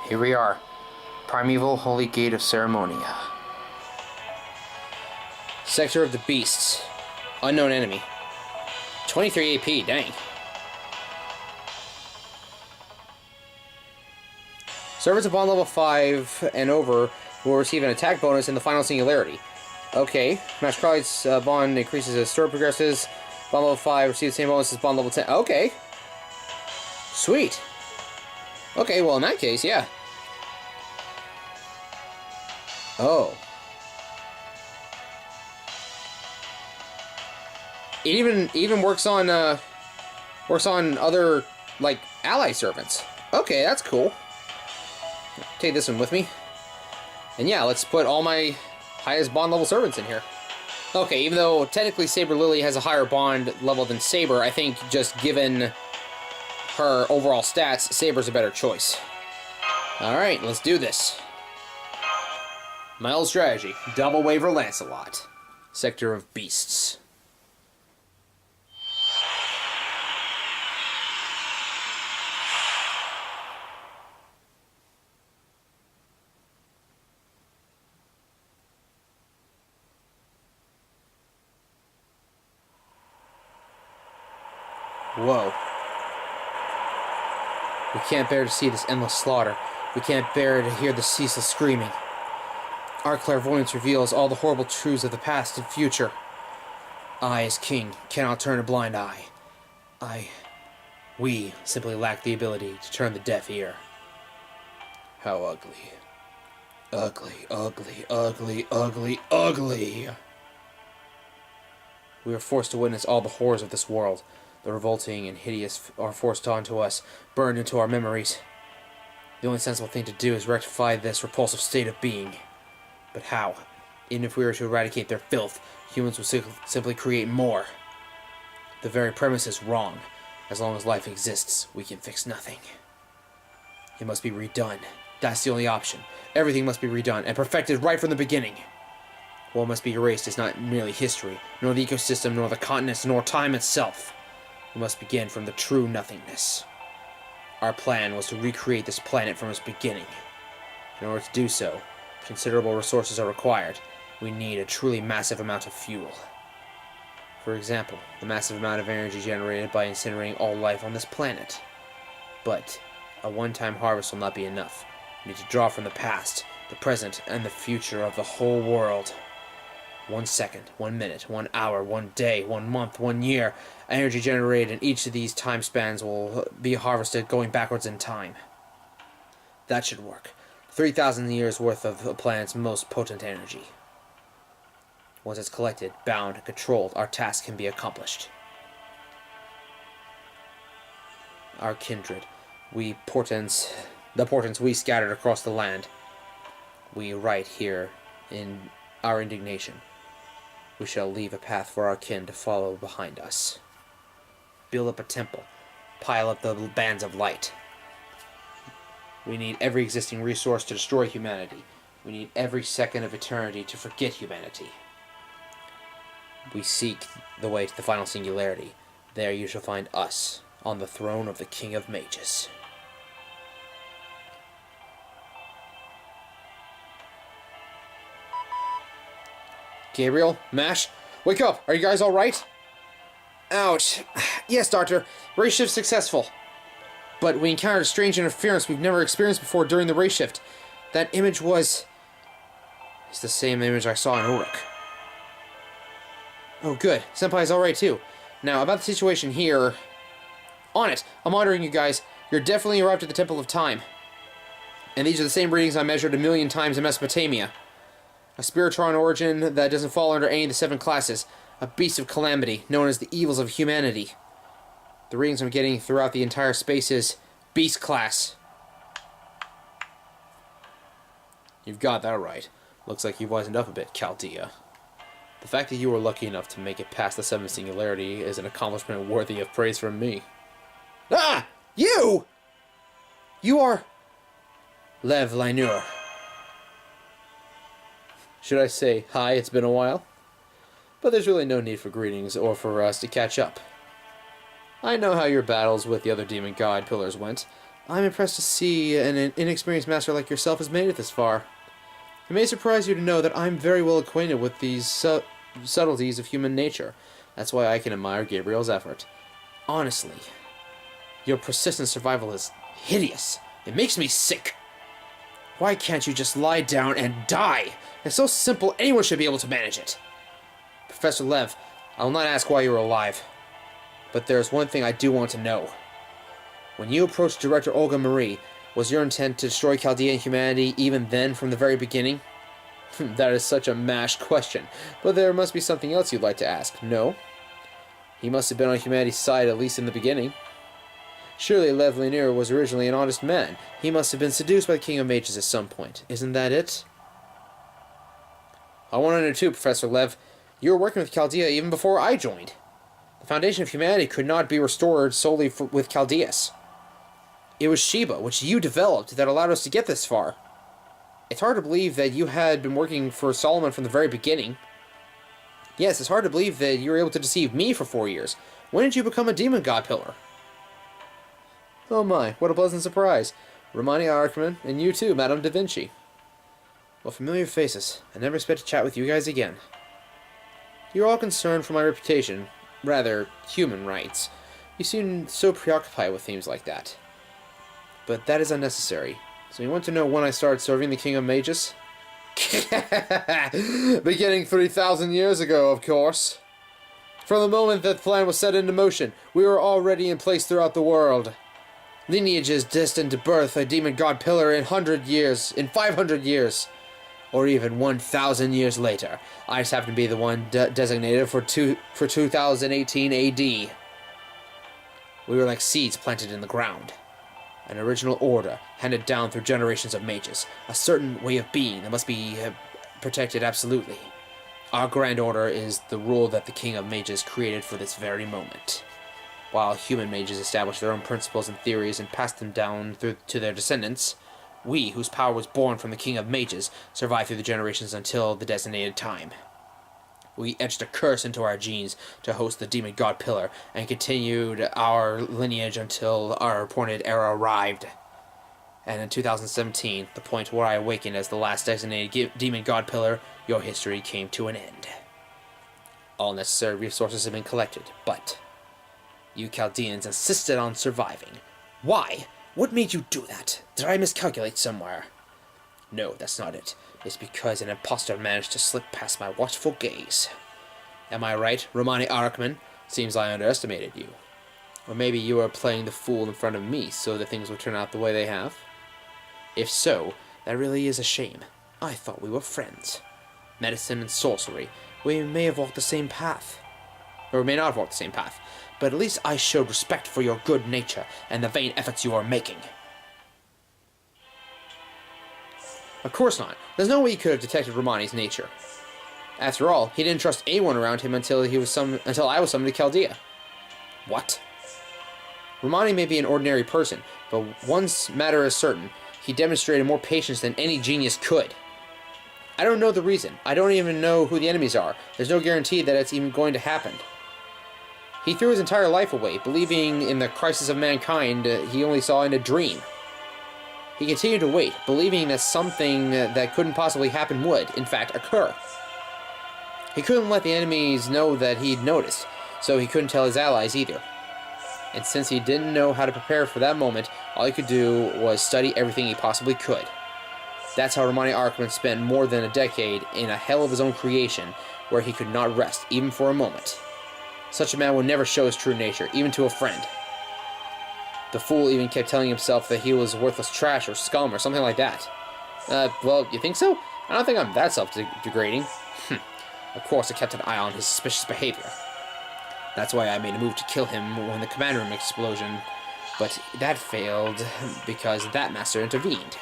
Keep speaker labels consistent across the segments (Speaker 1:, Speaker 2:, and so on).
Speaker 1: Here we are. Primeval Holy Gate of Ceremonia. Sector of the Beasts. Unknown enemy. 23 AP, dang. Servants of bond level 5 and over will receive an attack bonus in the final singularity. Okay. Match Crowley's bond increases as story progresses. Bond level 5 receives the same bonus as bond level 10. Okay. Sweet. Okay, well in that case, yeah. Oh. It even works on other like ally servants. Okay, that's cool. Take this one with me. And yeah, let's put all my highest bond level servants in here. Okay, even though technically Saber Lily has a higher bond level than Saber, I think just given her overall stats, Saber's a better choice. Alright, let's do this. My old strategy, double waver Lancelot. Sector of Beasts. Whoa. We can't bear to see this endless slaughter. We can't bear to hear the ceaseless screaming. Our clairvoyance reveals all the horrible truths of the past and future. I, as king, cannot turn a blind eye. We simply lack the ability to turn the deaf ear. How ugly. Ugly, ugly, ugly, ugly, ugly. We are forced to witness all the horrors of this world. The revolting and hideous are forced onto us, burned into our memories. The only sensible thing to do is rectify this repulsive state of being. But how? Even if we were to eradicate their filth, humans will simply create more. The very premise is wrong. As long as life exists, we can fix nothing. It must be redone. That's the only option. Everything must be redone and perfected right from the beginning. What must be erased is not merely history, nor the ecosystem, nor the continents, nor time itself. We must begin from the true nothingness. Our plan was to recreate this planet from its beginning. In order to do so, considerable resources are required. We need a truly massive amount of fuel. For example, the massive amount of energy generated by incinerating all life on this planet. But a one-time harvest will not be enough. We need to draw from the past, the present, and the future of the whole world. 1 second, 1 minute, 1 hour, 1 day, 1 month, 1 year. Energy generated in each of these time spans will be harvested going backwards in time. That should work. 3,000 years worth of the planet's most potent energy. Once it's collected, bound, and controlled, our task can be accomplished. Our kindred, the portents we scattered across the land, we write here in our indignation. We shall leave a path for our kin to follow behind us. Build up a temple. Pile up the bands of light. We need every existing resource to destroy humanity. We need every second of eternity to forget humanity. We seek the way to the final singularity. There you shall find us, on the throne of the King of Mages. Gabriel, Mash, wake up! Are you guys alright? Ouch. Yes, Doctor. Race shift successful. But we encountered a strange interference we've never experienced before during the race shift. That image was... It's the same image I saw in Uruk. Oh, good. Senpai's alright, too. Now, about the situation here... On it! I'm monitoring you guys. You're definitely arrived at the Temple of Time. And these are the same readings I measured 1,000,000 times in Mesopotamia. A Spiritron origin that doesn't fall under any of the 7 classes. A beast of calamity, known as the evils of humanity. The readings I'm getting throughout the entire space is Beast Class. You've got that right. Looks like you've wisened up a bit, Chaldea. The fact that you were lucky enough to make it past the 7th singularity is an accomplishment worthy of praise from me. Ah! You! You are... Lev Lainur. Should I say, hi, it's been a while? But there's really no need for greetings or for us to catch up. I know how your battles with the other demon god pillars went. I'm impressed to see an inexperienced master like yourself has made it this far. It may surprise you to know that I'm very well acquainted with these subtleties of human nature. That's why I can admire Gabriel's effort. Honestly, your persistent survival is hideous. It makes me sick. Why can't you just lie down and die? It's so simple, anyone should be able to manage it. Professor Lev, I will not ask why you are alive. But there's one thing I do want to know. When you approached Director Olga Marie, was your intent to destroy Chaldea and humanity even then from the very beginning? That is such a mashed question, but there must be something else you'd like to ask, no? He must have been on humanity's side at least in the beginning. Surely Lev Lanier was originally an honest man. He must have been seduced by the King of Mages at some point. Isn't that it? I want to know too, Professor Lev. You were working with Chaldea even before I joined. The foundation of humanity could not be restored solely with Chaldeus. It was Sheba, which you developed, that allowed us to get this far. It's hard to believe that you had been working for Solomon from the very beginning. Yes, it's hard to believe that you were able to deceive me for 4 years. When did you become a demon god pillar? Oh my, what a pleasant surprise. Romani Arkman, and you too, Madame da Vinci. Well, familiar faces. I never expect to chat with you guys again. You're all concerned for my reputation, rather, human rights. You seem so preoccupied with themes like that. But that is unnecessary. So you want to know when I started serving the King of Mages? Beginning 3,000 years ago, of course. From the moment that plan was set into motion, we were already in place throughout the world. Lineages destined to birth a demon god pillar in 100 years, in 500 years, or even 1,000 years later. I just happen to be the one designated for 2018 AD. We were like seeds planted in the ground. An original order, handed down through generations of mages. A certain way of being that must be protected absolutely. Our Grand Order is the rule that the King of Mages created for this very moment. While human mages established their own principles and theories and passed them down to their descendants, we, whose power was born from the King of Mages, survived through the generations until the designated time. We etched a curse into our genes to host the Demon God Pillar, and continued our lineage until our appointed era arrived. And in 2017, the point where I awakened as the last designated Demon God Pillar, your history came to an end. All necessary resources have been collected, but you Chaldeans insisted on surviving. Why? What made you do that? Did I miscalculate somewhere? No, that's not it. It's because an impostor managed to slip past my watchful gaze. Am I right, Romani Arkman? Seems I underestimated you. Or maybe you are playing the fool in front of me so that things will turn out the way they have? If so, that really is a shame. I thought we were friends. Medicine and sorcery, we may have walked the same path. Or we may not have walked the same path, but at least I showed respect for your good nature and the vain efforts you are making. Of course not. There's no way he could have detected Romani's nature. After all, he didn't trust anyone around him until I was summoned to Chaldea. What? Romani may be an ordinary person, but one matter is certain. He demonstrated more patience than any genius could. I don't know the reason. I don't even know who the enemies are. There's no guarantee that it's even going to happen. He threw his entire life away, believing in the crisis of mankind he only saw in a dream. He continued to wait, believing that something that couldn't possibly happen would, in fact, occur. He couldn't let the enemies know that he'd noticed, so he couldn't tell his allies either. And since he didn't know how to prepare for that moment, all he could do was study everything he possibly could. That's how Romani Arkman spent more than a decade in a hell of his own creation, where he could not rest, even for a moment. Such a man would never show his true nature, even to a friend. The fool even kept telling himself that he was worthless trash or scum or something like that. Well, you think so? I don't think I'm that self-degrading. Of course, I kept an eye on his suspicious behavior. That's why I made a move to kill him when the command room explosion, but that failed because that master intervened.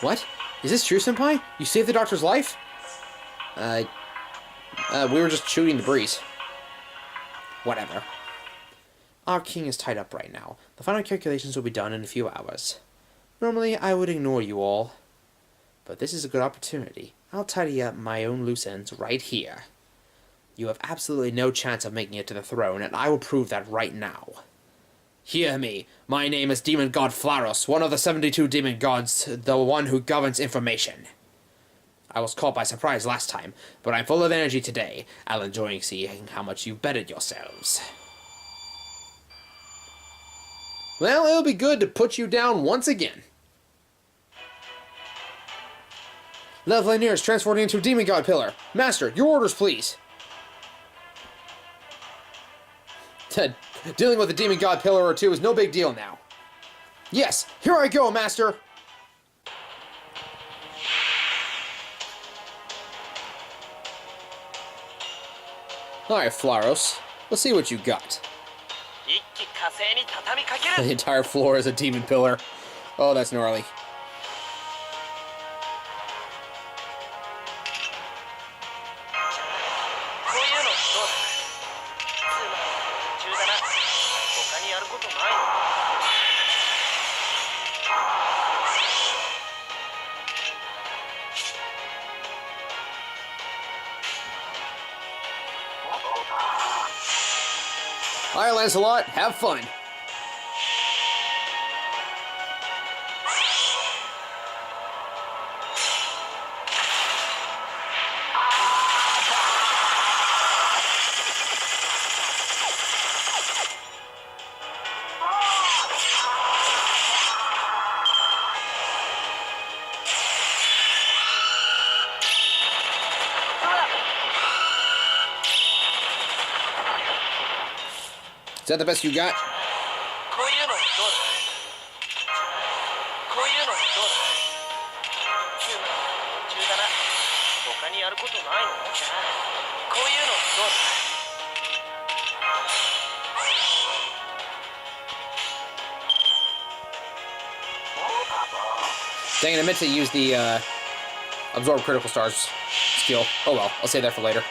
Speaker 1: What? Is this true, Senpai? You saved the doctor's life? We were just shooting the breeze. Whatever. Our king is tied up right now. The final calculations will be done in a few hours. Normally, I would ignore you all. But this is a good opportunity. I'll tidy up my own loose ends right here. You have absolutely no chance of making it to the throne, and I will prove that right now. Hear me. My name is Demon God Flarous, one of the 72 demon gods, the one who governs information. I was caught by surprise last time, but I'm full of energy today. I'll enjoy seeing how much you bettered yourselves. Well, it'll be good to put you down once again. Lev Lanier is transporting into Demon God Pillar. Master, your orders, please. Dealing with a Demon God Pillar or two is no big deal now. Yes, here I go, Master. Alright, Flarous. Let's see what you got. The entire floor is a demon pillar. Oh, that's gnarly. Alright, Lancelot, have fun. Is that the best you got? Dang it, I meant to use the absorb critical stars skill. Oh well, I'll save that for later.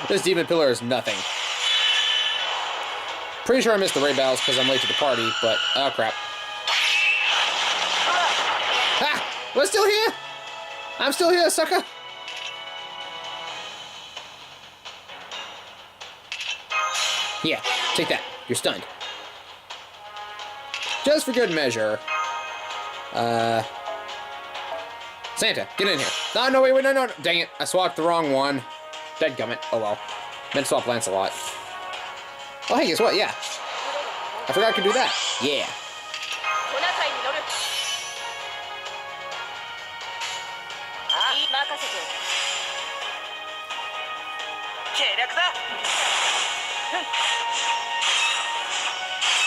Speaker 1: This demon pillar is nothing. Pretty sure I missed the raid battles because I'm late to the party, but oh crap. Ha! We're still here? I'm still here, sucker! Yeah, take that. You're stunned. Just for good measure. Santa, get in here. No, no, wait, no. Dang it. I swapped the wrong one. Deadgummit. Oh, well. Meant to swap Lancelot. Oh, hey, guess what? Yeah. I forgot I could do that. Yeah.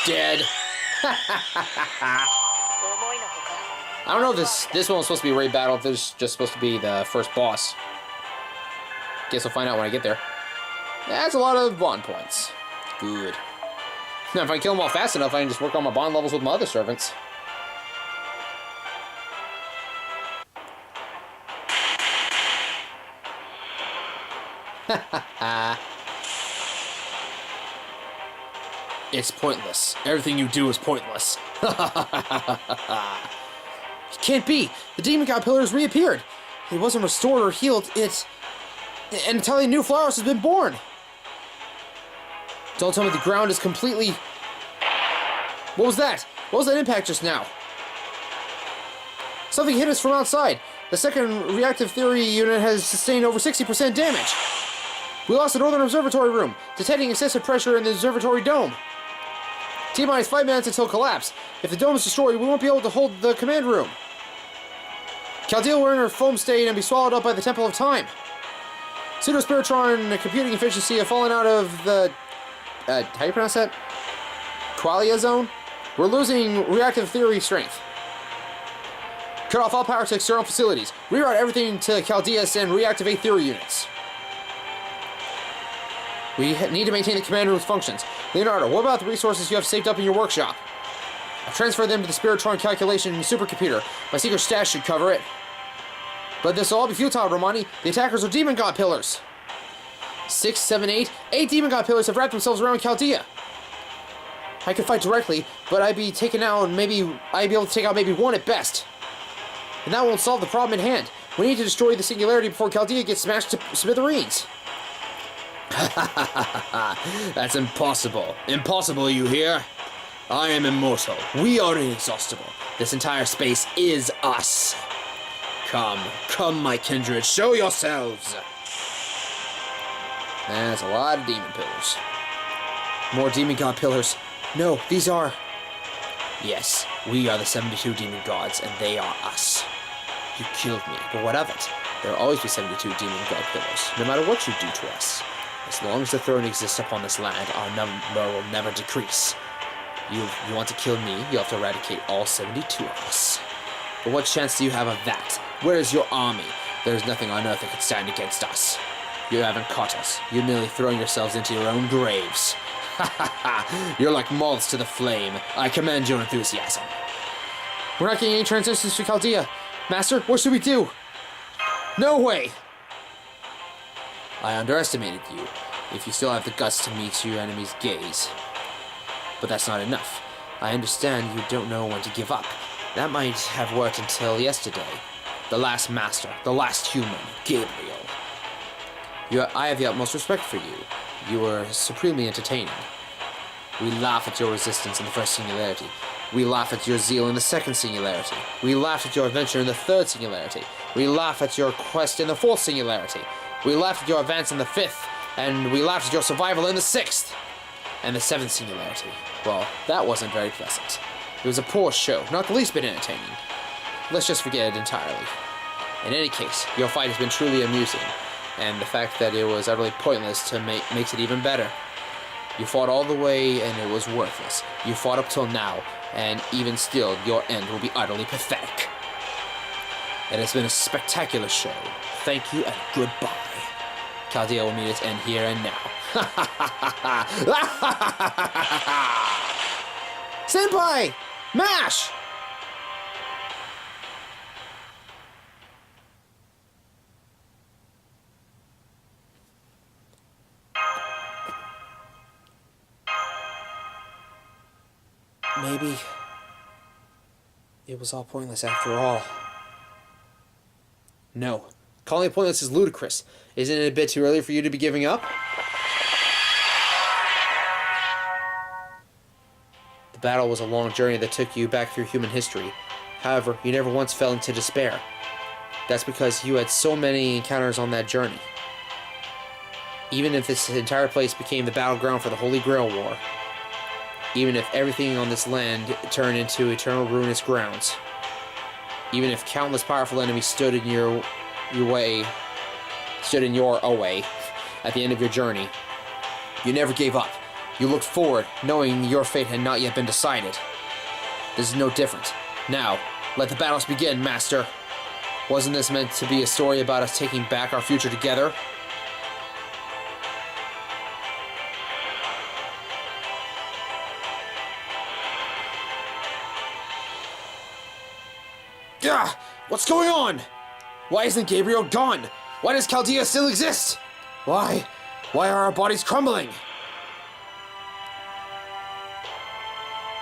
Speaker 1: Dead. I don't know if this one was supposed to be a raid battle, if this is just supposed to be the first boss. Guess I'll find out when I get there. That's a lot of bond points. Good. Now, if I kill them all fast enough, I can just work on my bond levels with my other servants. It's pointless. Everything you do is pointless. It can't be! The Demon God Pillar has reappeared! It wasn't restored or healed, an entirely new Flarous has been born! Don't tell me the ground is completely... What was that? What was that impact just now? Something hit us from outside. The second reactive theory unit has sustained over 60% damage. We lost the northern observatory room, detecting excessive pressure in the observatory dome. T-minus 5 minutes until collapse. If the dome is destroyed, we won't be able to hold the command room. Chaldea will enter a foam state and be swallowed up by the Temple of Time. Pseudo-Spiritron computing efficiency have fallen out of the... how do you pronounce that? Qualia zone? We're losing reactive theory strength. Cut off all power to external facilities. Reroute everything to Chaldeus and reactivate theory units. We need to maintain the command room's functions. Leonardo, what about the resources you have saved up in your workshop? I've transferred them to the Spiritron calculation supercomputer. My secret stash should cover it. But this will all be futile, Romani. The attackers are Demon God Pillars. 6, 7, 8. 8 Demon God Pillars have wrapped themselves around Chaldea. I could fight directly, but I'd be taken out and I'd be able to take out maybe one at best. And that won't solve the problem at hand. We need to destroy the singularity before Chaldea gets smashed to smithereens.
Speaker 2: That's impossible. Impossible, you hear? I am immortal. We are inexhaustible. This entire space is us. Come, my kindred, show yourselves!
Speaker 1: That's a lot of demon pillars. More demon god pillars. No, these are...
Speaker 2: Yes, we are the 72 demon gods, and they are us. You killed me, but what of it? There will always be 72 demon god pillars, no matter what you do to us. As long as the throne exists upon this land, our number will never decrease. You want to kill me, you have to eradicate all 72 of us. But what chance do you have of that? Where is your army? There is nothing on earth that could stand against us. You haven't caught us. You're merely throwing yourselves into your own graves. Ha ha ha! You're like moths to the flame. I commend your enthusiasm.
Speaker 1: We're not getting any transistors to Chaldea. Master, what should we do? No way!
Speaker 2: I underestimated you, if you still have the guts to meet your enemy's gaze. But that's not enough. I understand you don't know when to give up. That might have worked until yesterday. The last master, the last human, Gabriel. I have the utmost respect for you. You were supremely entertaining. We laugh at your resistance in the first singularity. We laugh at your zeal in the second singularity. We laugh at your adventure in the third singularity. We laugh at your quest in the fourth singularity. We laughed at your advance in the fifth. And we laughed at your survival in the sixth. And the seventh singularity. Well, that wasn't very pleasant. It was a poor show, not the least bit entertaining. Let's just forget it entirely. In any case, your fight has been truly amusing, and the fact that it was utterly pointless makes it even better. You fought all the way, and it was worthless. You fought up till now, and even still, your end will be utterly pathetic. It has been a spectacular show. Thank you, and goodbye. Chaldea will meet its end here and now.
Speaker 1: Senpai! MASH! Maybe it was all pointless after all. No. Calling it pointless is ludicrous. Isn't it a bit too early for you to be giving up? The battle was a long journey that took you back through human history. However, you never once fell into despair. That's because you had so many encounters on that journey. Even if this entire place became the battleground for the Holy Grail War, even if everything on this land turned into eternal ruinous grounds, even if countless powerful enemies stood in your way at the end of your journey, you never gave up. You looked forward, knowing your fate had not yet been decided. This is no different. Now, let the battles begin, Master. Wasn't this meant to be a story about us taking back our future together? Gah! What's going on? Why isn't Gabriel gone? Why does Chaldea still exist? Why? Why are our bodies crumbling?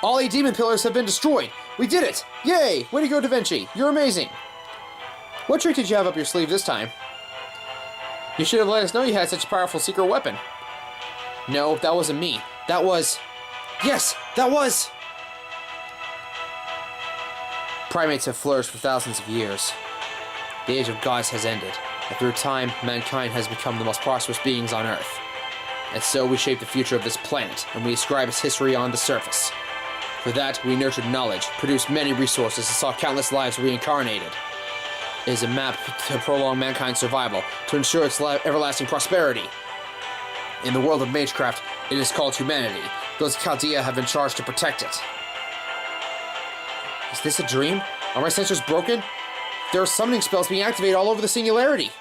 Speaker 1: All 8 demon pillars have been destroyed. We did it! Yay! Way to go, Da Vinci. You're amazing. What trick did you have up your sleeve this time? You should have let us know you had such a powerful secret weapon. No, that wasn't me. That was... Yes, that was... Primates have flourished for thousands of years. The age of gods has ended, and through time, mankind has become the most prosperous beings on Earth. And so we shape the future of this planet, and we ascribe its history on the surface. For that, we nurtured knowledge, produced many resources, and saw countless lives reincarnated. It is a map to prolong mankind's survival, to ensure its everlasting prosperity. In the world of magecraft, it is called humanity. Those Chaldea have been charged to protect it. Is this a dream? Are my sensors broken? There are summoning spells being activated all over the singularity.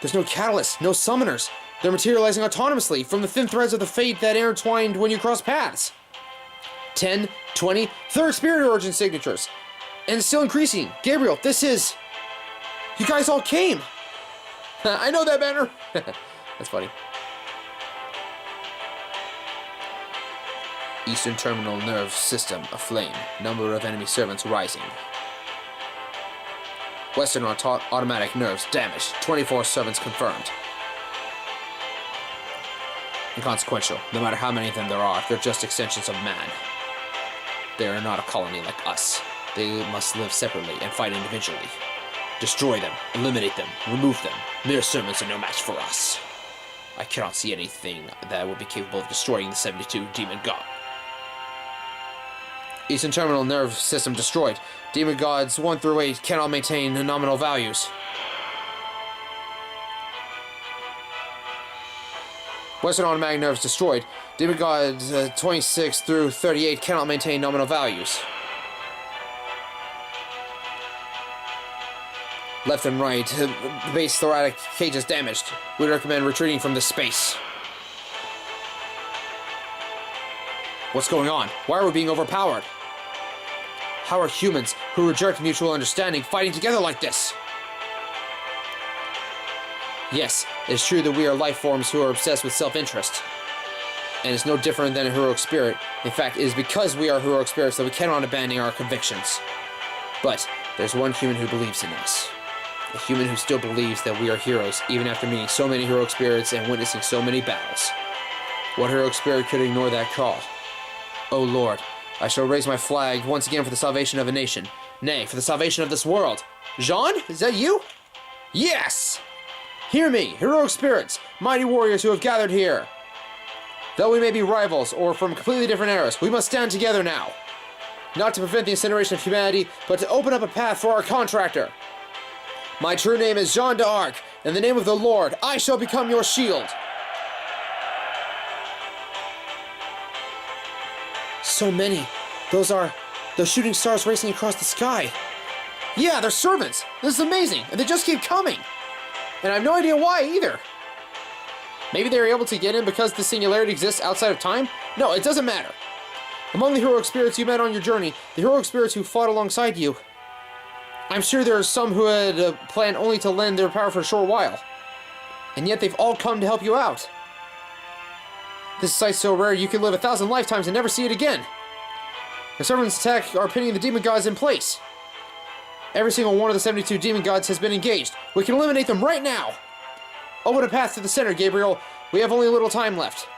Speaker 1: There's no catalyst, no summoners. They're materializing autonomously from the thin threads of the fate that intertwined when you cross paths. 10, 20, third spirit origin signatures. And it's still increasing. Gabriel, this is... You guys all came! I know that banner! That's funny.
Speaker 2: Eastern terminal nerve system aflame. Number of enemy servants rising. Western automatic nerves damaged. 24 servants confirmed. Inconsequential. No matter how many of them there are, they're just extensions of man. They are not a colony like us. They must live separately and fight individually. Destroy them, eliminate them, remove them. Mere servants are no match for us. I cannot see anything that would be capable of destroying the 72 Demon God. Eastern terminal nerve system destroyed. Demon Gods 1 through 8 cannot maintain nominal values. Western automatic nerves destroyed. Demon Gods 26 through 38 cannot maintain nominal values. Left and right, the base thoracic cage is damaged. We recommend retreating from this space. What's going on? Why are we being overpowered? How are humans who reject mutual understanding fighting together like this? Yes, it's true that we are life forms who are obsessed with self-interest. And it's no different than a heroic spirit. In fact, it is because we are heroic spirits that we cannot abandon our convictions. But there's one human who believes in us. A human who still believes that we are heroes, even after meeting so many heroic spirits and witnessing so many battles. What heroic spirit could ignore that call? O Lord, I shall raise my flag once again for the salvation of a nation. Nay, for the salvation of this world. Jean, is that you? Yes! Hear me, heroic spirits, mighty warriors who have gathered here. Though we may be rivals, or from completely different eras, we must stand together now. Not to prevent the incineration of humanity, but to open up a path for our contractor. My true name is Jean d'Arc. In the name of the Lord, I shall become your shield. So many. Those shooting stars racing across the sky. Yeah, they're servants. This is amazing. And they just keep coming. And I have no idea why either. Maybe they were able to get in because the singularity exists outside of time? No, it doesn't matter. Among the heroic spirits you met on your journey, the heroic spirits who fought alongside you, I'm sure there are some who had planned only to lend their power for a short while. And yet they've all come to help you out. This sight's so rare you could live 1,000 lifetimes and never see it again. The servants' attack are pinning the Demon Gods in place. Every single one of the 72 Demon Gods has been engaged. We can eliminate them right now. Open a path to the center, Gabriel. We have only a little time left.